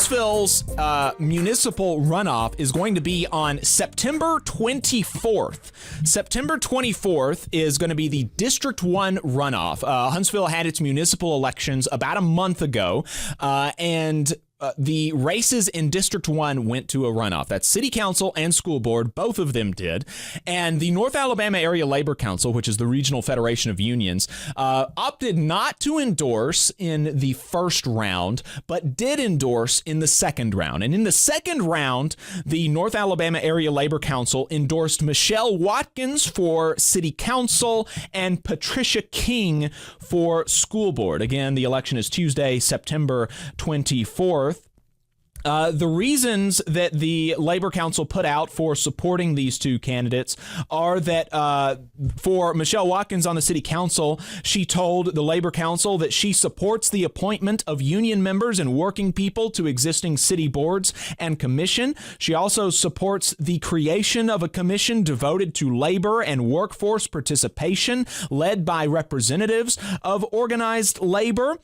Huntsville's municipal runoff is going to be on September 24th. September 24th is going to be the District 1 runoff. Huntsville had its municipal elections about a month ago, and the races in District 1 went to a runoff. That's City Council and School Board. Both of them did. And the North Alabama Area Labor Council, which is the regional federation of unions, opted not to endorse in the first round, but did endorse in the second round. And in the second round, the North Alabama Area Labor Council endorsed Michelle Watkins for City Council and Patricia King for School Board. Again, the election is Tuesday, September 24th. The reasons that the Labor Council put out for supporting these two candidates are that for Michelle Watkins on the City Council, she told the Labor Council that she supports the appointment of union members and working people to existing city boards and commission. She also supports the creation of a commission devoted to labor and workforce participation led by representatives of organized labor.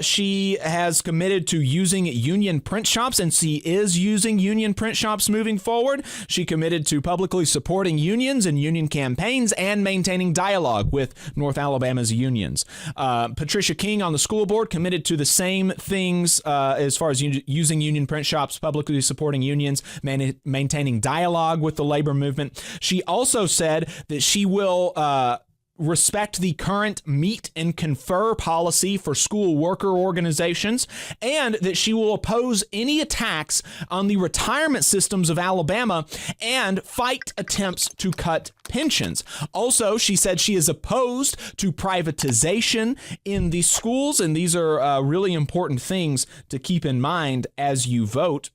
She has committed to using union print shops, and she is using union print shops moving forward. She committed to publicly supporting unions and union campaigns and maintaining dialogue with North Alabama's unions. Patricia King on the school board committed to the same things as far as using union print shops, publicly supporting unions, maintaining dialogue with the labor movement. She also said that she will respect the current meet and confer policy for school worker organizations, and that she will oppose any attacks on the retirement systems of Alabama and fight attempts to cut pensions. Also, she said she is opposed to privatization in the schools, and these are really important things to keep in mind as you vote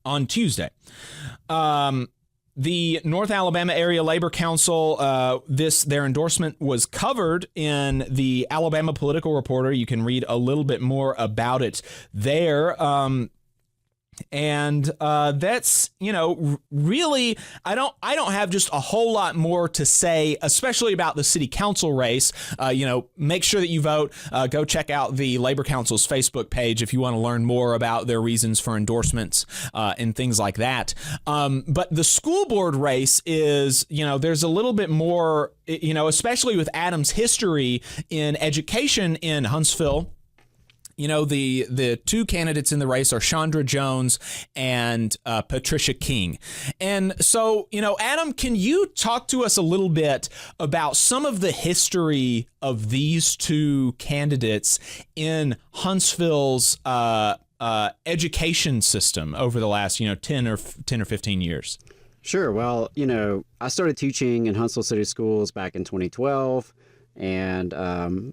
on Tuesday. The North Alabama Area Labor Council, their endorsement was covered in the Alabama Political Reporter. You can read a little bit more about it there. And that's, really, I don't have just a whole lot more to say, especially about the city council race. Make sure that you vote. Go check out the Labor Council's Facebook page if you want to learn more about their reasons for endorsements and things like that. But the school board race is, there's a little bit more, especially with Adams' history in education in Huntsville. The two candidates in the race are Chandra Jones and Patricia King. And so, Adam, can you talk to us a little bit about some of the history of these two candidates in Huntsville's education system over the last, 10 or 15 years? Sure. Well, I started teaching in Huntsville City Schools back in 2012. And, in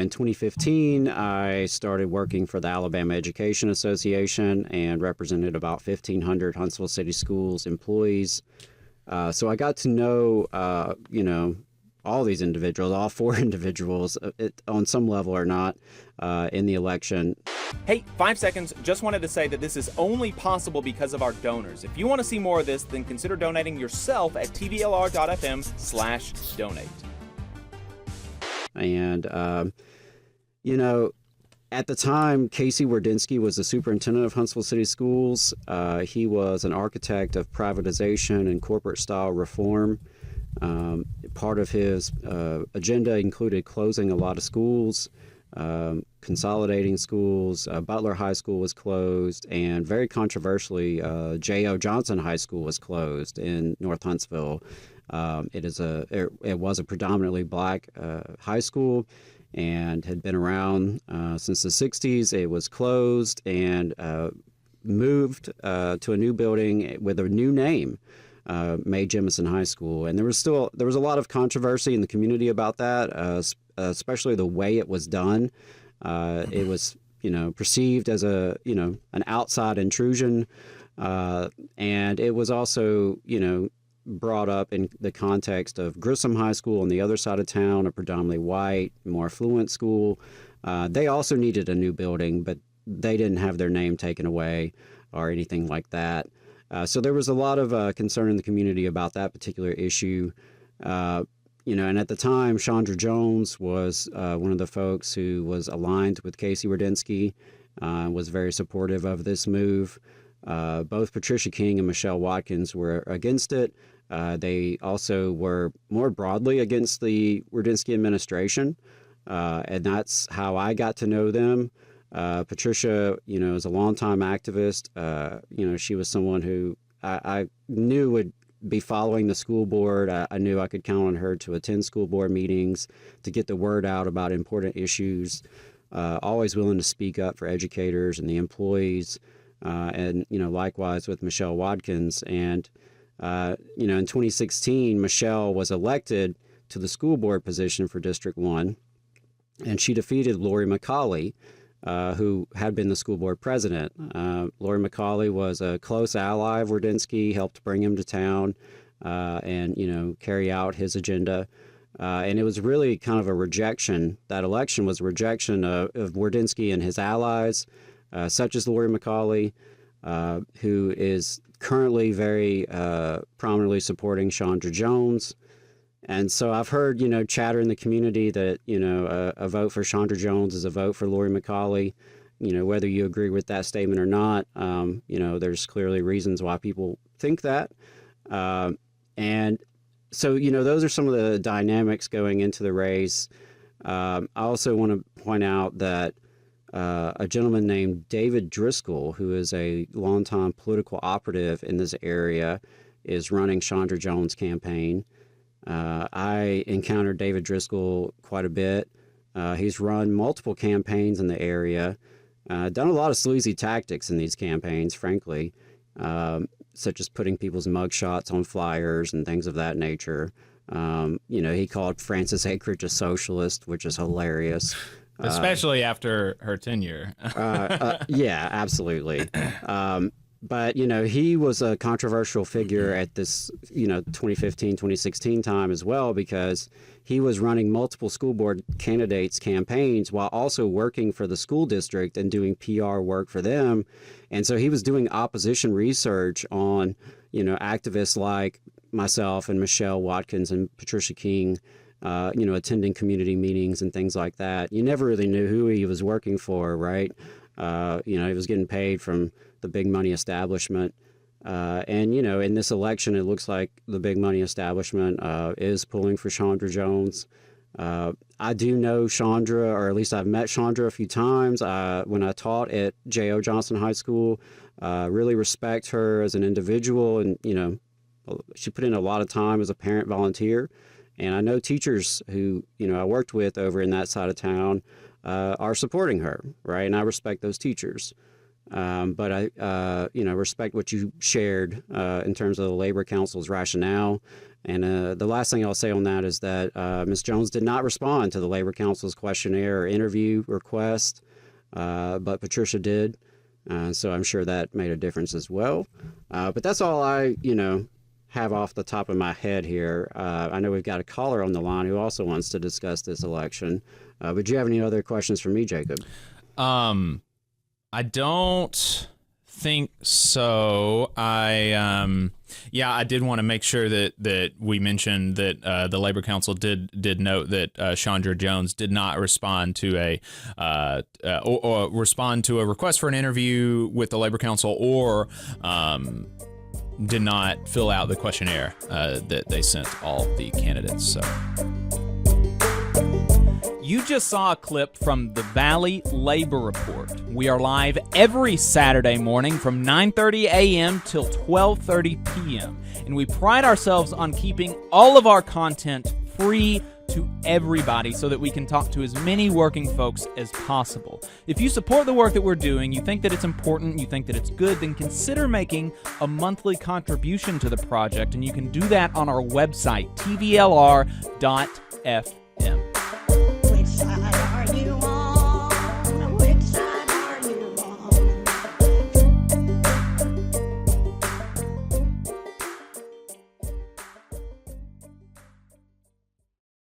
2015, I started working for the Alabama Education Association and represented about 1,500 Huntsville City Schools employees. So I got to know, all these individuals, all four individuals on some level or not in the election. Hey, 5 seconds. Just wanted to say that this is only possible because of our donors. If you want to see more of this, then consider donating yourself at tvlr.fm/donate. And, at the time, Casey Wardynski was the superintendent of Huntsville City Schools. He was an architect of privatization and corporate-style reform. Part of his agenda included closing a lot of schools, consolidating schools. Butler High School was closed, and very controversially, J.O. Johnson High School was closed in North Huntsville. It was a predominantly black high school and had been around since the 60s. It was closed and moved to a new building with a new name, Mae Jemison High School. And there was a lot of controversy in the community about that, especially the way it was done. It was perceived as an outside intrusion, and it was also brought up in the context of Grissom High School on the other side of town, a predominantly white, more affluent school. They also needed a new building, but they didn't have their name taken away or anything like that. So there was a lot of concern in the community about that particular issue. And at the time, Chandra Jones was one of the folks who was aligned with Casey Wardynski. was very supportive of this move. Both Patricia King and Michelle Watkins were against it. They also were more broadly against the Wardynski administration, and that's how I got to know them. Patricia, is a longtime activist. She was someone who I knew would be following the school board. I knew I could count on her to attend school board meetings, to get the word out about important issues, always willing to speak up for educators and the employees, and likewise with Michelle Watkins. And in 2016, Michelle was elected to the school board position for District 1, and she defeated Lori McCauley, who had been the school board president. Lori McCauley was a close ally of Wardynski, helped bring him to town and carry out his agenda. And it was really kind of a rejection. That election was a rejection of Wardynski and his allies, such as Lori McCauley, who is currently very prominently supporting Chandra Jones. And so I've heard, chatter in the community that, a vote for Chandra Jones is a vote for Lori McCauley. Whether you agree with that statement or not, there's clearly reasons why people think that. And so, those are some of the dynamics going into the race. I also want to point out that a gentleman named David Driscoll, who is a longtime political operative in this area, is running Chandra Jones' campaign. I encountered David Driscoll quite a bit. He's run multiple campaigns in the area, done a lot of sleazy tactics in these campaigns, frankly, such as putting people's mugshots on flyers and things of that nature. He called Frances Akridge a socialist, which is hilarious. Especially after her tenure. Yeah, absolutely. But, he was a controversial figure at this, 2015, 2016 time as well, because he was running multiple school board candidates' campaigns while also working for the school district and doing PR work for them. And so he was doing opposition research on, activists like myself and Michelle Watkins and Patricia King, attending community meetings and things like that. You never really knew who he was working for, right? He was getting paid from the big money establishment. And, in this election, it looks like the big money establishment is pulling for Chandra Jones. I do know Chandra, or at least I've met Chandra a few times when I taught at J.O. Johnson High School. Really respect her as an individual. And, she put in a lot of time as a parent volunteer. And I know teachers who, I worked with over in that side of town are supporting her, right? And I respect those teachers. But I, respect what you shared in terms of the Labor Council's rationale. And the last thing I'll say on that is that Ms. Jones did not respond to the Labor Council's questionnaire or interview request, but Patricia did. So I'm sure that made a difference as well. But that's all I, have off the top of my head here. I know we've got a caller on the line who also wants to discuss this election. But do you have any other questions for me, Jacob? I don't think so. I did want to make sure that we mentioned that the Labor Council did note that Chandra Jones did not respond to or respond to a request for an interview with the Labor Council, or did not fill out the questionnaire that they sent all the candidates. So. You just saw a clip from the Valley Labor Report. We are live every Saturday morning from 9:30 a.m. till 12:30 p.m. And we pride ourselves on keeping all of our content free to everybody so that we can talk to as many working folks as possible. If you support the work that we're doing, you think that it's important, you think that it's good, then consider making a monthly contribution to the project, and you can do that on our website, tvlr.fm.